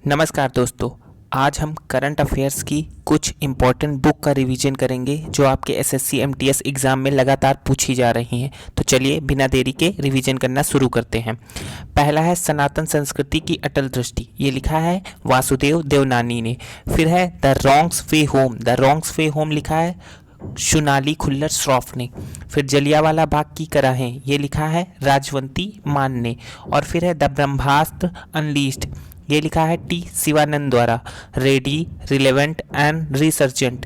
नमस्कार दोस्तों। आज हम करंट अफेयर्स की कुछ इम्पोर्टेंट बुक का रिवीजन करेंगे जो आपके एसएससी एमटीएस एग्ज़ाम में लगातार पूछी जा रही हैं। तो चलिए बिना देरी के रिवीजन करना शुरू करते हैं। पहला है सनातन संस्कृति की अटल दृष्टि, ये लिखा है वासुदेव देवनानी ने। फिर है the wrongs way home, the wrongs way home लिखा है सोनाली खुल्लर श्रॉफ ने। फिर जलियांवाला बाग की कराहें, ये लिखा है राजवंती मान ने। और फिर है द ब्रह्मास्त्र अनलीस्ड, ये लिखा है टी शिवानंद द्वारा। रेडी, रिलेवेंट एंड रिसर्जेंट,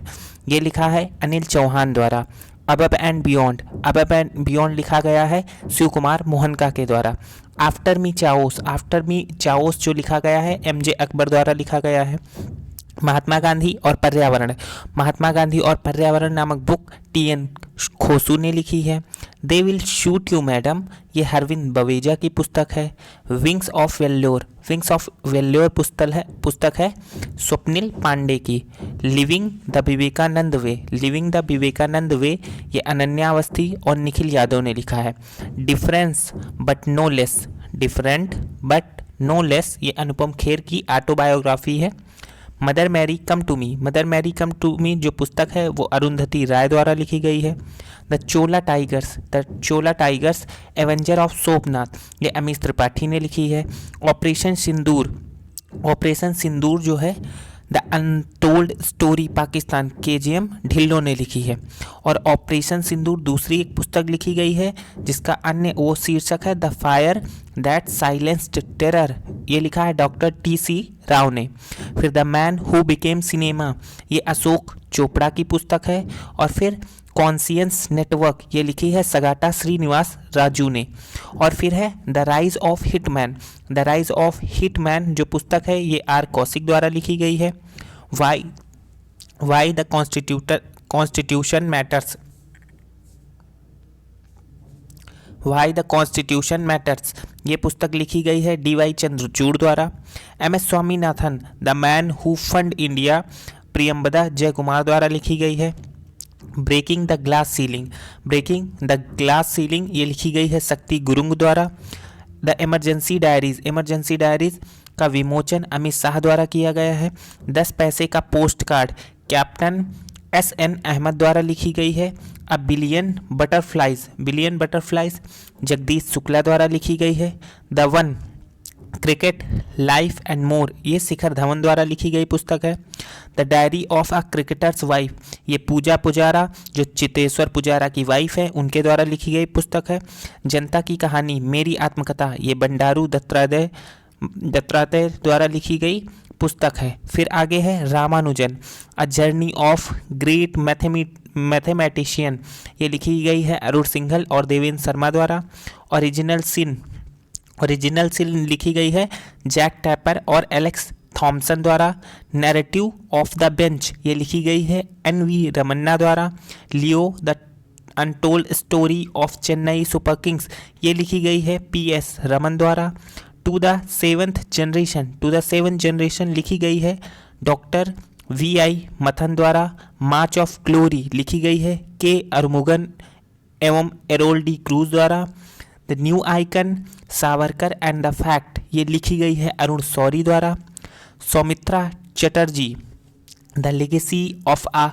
ये लिखा है अनिल चौहान द्वारा। अबब एंड बियॉन्ड, अबब एंड बियॉन्ड लिखा गया है शिव कुमार मोहनका के द्वारा। After me chaos, after me chaos जो लिखा गया है एमजे अकबर द्वारा लिखा गया है। महात्मा गांधी और पर्यावरण, महात्मा गांधी और पर्यावरण नामक बुक टीएन खोसू ने लिखी है। They will shoot you madam, ये हरविंद बवेजा की पुस्तक है। Wings of Vellore, wings of Vellore पुस्तक है स्वप्निल पांडे की। Living the Vivekananda way, living the Vivekananda way, ये अनन्या अवस्थी और निखिल यादव ने लिखा है। Difference but no less, different but no less, ये अनुपम खेर की ऑटोबायोग्राफी है। Mother Mary come to me, mother Mary come to me जो पुस्तक है वो अरुंधति राय द्वारा लिखी गई है। The Chola tigers, the Chola tigers Avenger of Somnath, ये अमीश त्रिपाठी ने लिखी है। ऑपरेशन सिंदूर, ऑपरेशन सिंदूर जो है the untold story Pakistan, KGM Dhillon ने लिखी है। और ऑपरेशन सिंदूर दूसरी एक पुस्तक लिखी गई है जिसका अन्य वो शीर्षक है the fire that silenced terror, ये लिखा है डॉक्टर टीसी राव ने। फिर the man who became cinema, ये अशोक चोपड़ा की पुस्तक है। और फिर कॉन्शियंस नेटवर्क, ये लिखी है सगाटा श्रीनिवास राजू ने। और फिर है the rise of hitman, the rise of hitman जो पुस्तक है ये आर कौशिक द्वारा लिखी गई है। Why the constitution matters, why the constitution matters, ये पुस्तक लिखी गई है डीवाई चंद्रचूड़ द्वारा। M S Swaminathan the man who fed India, Priyambada Jaykumar द्वारा लिखी गई है। Breaking the glass ceiling, breaking the glass ceiling, ये लिखी गई है शक्ति गुरुंग द्वारा। The emergency diaries, emergency diaries का विमोचन अमित शाह द्वारा किया गया है। 10 पैसे का postcard captain S N. Ahmad द्वारा लिखी गई है। A billion butterflies, billion butterflies Jagdish Shukla द्वारा लिखी गई है। The one cricket life and more, ये शिखर धवन द्वारा लिखी गई पुस्तक है। The diary of a cricketer's wife, ये पूजा पुजारा जो चितेश्वर पुजारा की वाइफ है उनके द्वारा लिखी गई पुस्तक है। जनता की कहानी मेरी आत्मकथा, ये बंडारू दत्तात्रेय द्वारा लिखी गई पुस्तक है। फिर आगे है Ramanujan a journey of great mathematician, ये लिखी गई है अरुण सिंघल और देवेंद्र शर्मा द्वारा। ओरिजिनल सिन लिखी गई है जैक टैपर और एलेक्स थॉमसन द्वारा। नैरेटिव ऑफ द बेंच, ये लिखी गई है एन.वी. रमन्ना द्वारा। Leo the untold story of Chennai super Kings, ये लिखी गई है पी.एस. रमन द्वारा। टू द सेवंथ जनरेशन लिखी गई है डॉक्टर वी.आई. मथन द्वारा। मार्च ऑफ ग्लोरी लिखी गई है के. अरमुगन एवं एरोल डी क्रूज द्वारा। The new icon Savarkar and the fact, ये लिखी गई है अरुण शौरी द्वारा। Soumitra Chatterjee the legacy of a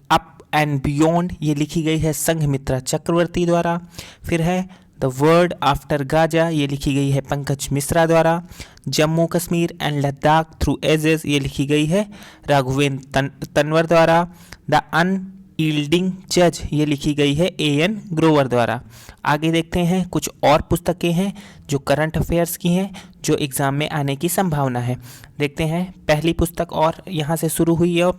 up and beyond, ये लिखी गई है संघमित्रा चक्रवर्ती द्वारा। फिर है द वर्ड आफ्टर गाजा, ये लिखी गई है पंकज मिश्रा द्वारा। Jammu Kashmir and Ladakh through ages, ये लिखी गई है राघवेंद्र तनवर द्वारा। द अनयील्डिंग जज, ये लिखी गई है ए.एन. ग्रोवर द्वारा। आगे देखते हैं कुछ और पुस्तकें हैं जो करंट अफेयर्स की हैं जो एग्ज़ाम में आने की संभावना है। देखते हैं पहली पुस्तक और यहाँ से शुरू हुई है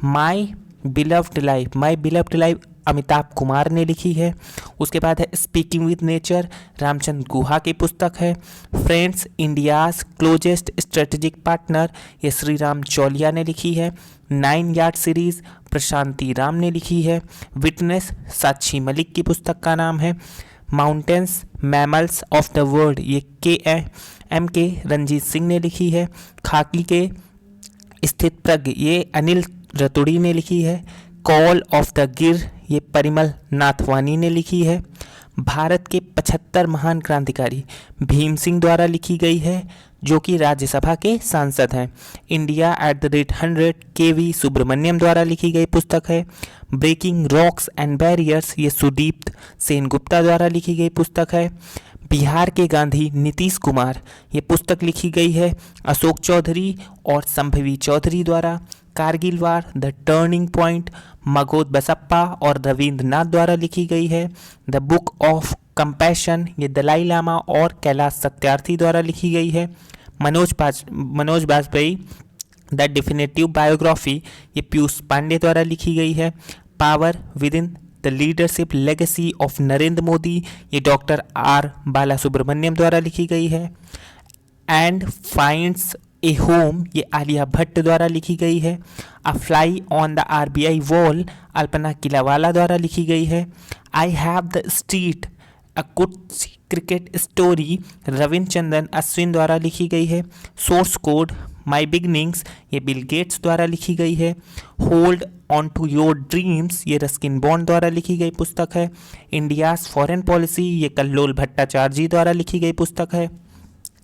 माई बिलव्ड लाइफ, माई बिलव्ड लाइफ अमिताभ कुमार ने लिखी है। उसके बाद है speaking with nature, Ramachandra Guha की पुस्तक है। Friends India's closest strategic partner, ये श्री राम चौलिया ने लिखी है। 9 यार्ड सीरीज प्रशांति राम ने लिखी है। विटनेस साक्षी मलिक की पुस्तक का नाम है। Mountains mammals of the world, ये के रंजीत सिंह ने लिखी है। खाकी के स्थित प्रज्ञ, ये अनिल रतुड़ी ने लिखी है। कॉल ऑफ द गिर, ये परिमल नाथवानी ने लिखी है। भारत के 75 महान क्रांतिकारी भीम सिंह द्वारा लिखी गई है। जो कि राज्यसभा के सांसद हैं। इंडिया @100 KV सुब्रमण्यम द्वारा लिखी गई पुस्तक है। ब्रेकिंग रॉक्स एंड बैरियर्स ये सुदीप्त सेनगुप्ता द्वारा लिखी गई पुस्तक है। बिहार के गांधी नीतीश कुमार ये पुस्तक लिखी गई है अशोक चौधरी और संभवी चौधरी द्वारा। कारगिल वार द टर्निंग पॉइंट मगोद बसप्पा और रविंद्र नाथ द्वारा लिखी गई है। द बुक ऑफ कंपैशन ये दलाई लामा और कैलाश सत्यार्थी द्वारा लिखी गई है। Manoj Bajpayee the definitive biography ये पीयूष पांडे द्वारा लिखी गई है। Power within the leadership legacy of Narendra Modi ये डॉक्टर R बालासुब्रमण्यम द्वारा लिखी गई है। एंड फाइंड्स ए होम ये आलिया भट्ट द्वारा लिखी गई है। A fly on the RBI wall Alpana Kilawala द्वारा लिखी गई है। I have the street a कुछ क्रिकेट स्टोरी रविंद्रचंद्रन अश्विन द्वारा लिखी गई है। सोर्स कोड माई बिगनिंग्स ये बिल गेट्स द्वारा लिखी गई है। Hold on to your dreams ये रस्किन बॉन्ड द्वारा लिखी गई पुस्तक है। इंडियाज़ फॉरेन पॉलिसी ये कल्लोल भट्टाचार्य जी द्वारा लिखी गई पुस्तक है।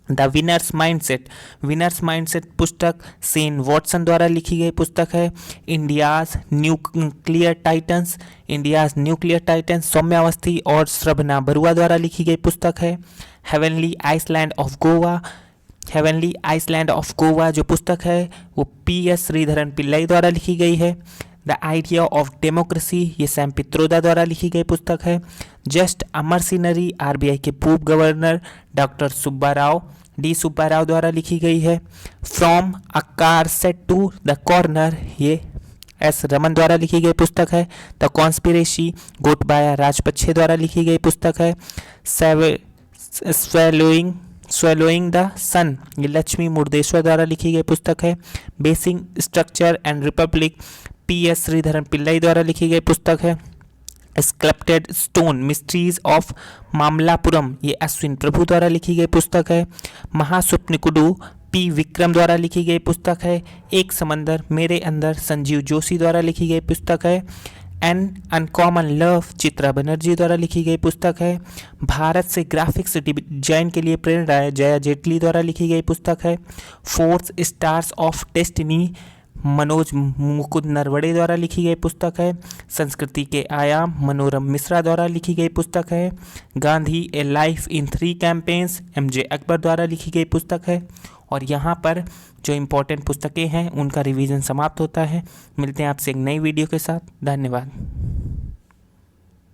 द विनर्स माइंडसेट पुस्तक सेन वॉटसन द्वारा लिखी गई पुस्तक है। India's nuclear titans Saumya Awasthi और श्रभना बरुआ द्वारा लिखी गई पुस्तक है। हेवनली आइसलैंड ऑफ गोवा जो पुस्तक है वो PS श्रीधरन पिल्लाई द्वारा लिखी गई है। द आइडिया ऑफ डेमोक्रेसी ये सैम पित्रोदा द्वारा लिखी गई पुस्तक है। जस्ट अ मर्सिनरी RBI के पूर्व गवर्नर डॉक्टर D सुब्बाराव द्वारा लिखी गई है। From a car set to the corner ये S रमन द्वारा लिखी गई पुस्तक है। द कॉन्स्पिरेसी गोटबाया राजपक्षे द्वारा लिखी गई पुस्तक है। स्वैलोइंग द सन ये लक्ष्मी मुर्देश्वर द्वारा लिखी गई पुस्तक है। Basic structure and Republic PS Sreedharan Pillai द्वारा लिखी गई पुस्तक है। Sculpted stone mysteries of Mamallapuram ये अश्विन प्रभु द्वारा लिखी गई पुस्तक है। महास्वप्निकुडु P विक्रम द्वारा लिखी गई पुस्तक है। एक समंदर मेरे अंदर संजीव जोशी द्वारा लिखी गई पुस्तक है। An uncommon love Chitra Banerjee द्वारा लिखी गई पुस्तक है। भारत से ग्राफिक्स डिजाइन के लिए प्रेरणा जया जेटली द्वारा लिखी गई पुस्तक है। 4 stars of destiny Manoj Mukund Naravane द्वारा लिखी गई पुस्तक है। संस्कृति के आयाम मनोरम मिश्रा द्वारा लिखी गई पुस्तक है। गांधी ए life in 3 campaigns MJ Akbar द्वारा लिखी गई पुस्तक है। और यहाँ पर जो इम्पोर्टेंट पुस्तकें हैं उनका रिवीजन समाप्त होता है। मिलते हैं आपसे एक नई वीडियो के साथ। धन्यवाद।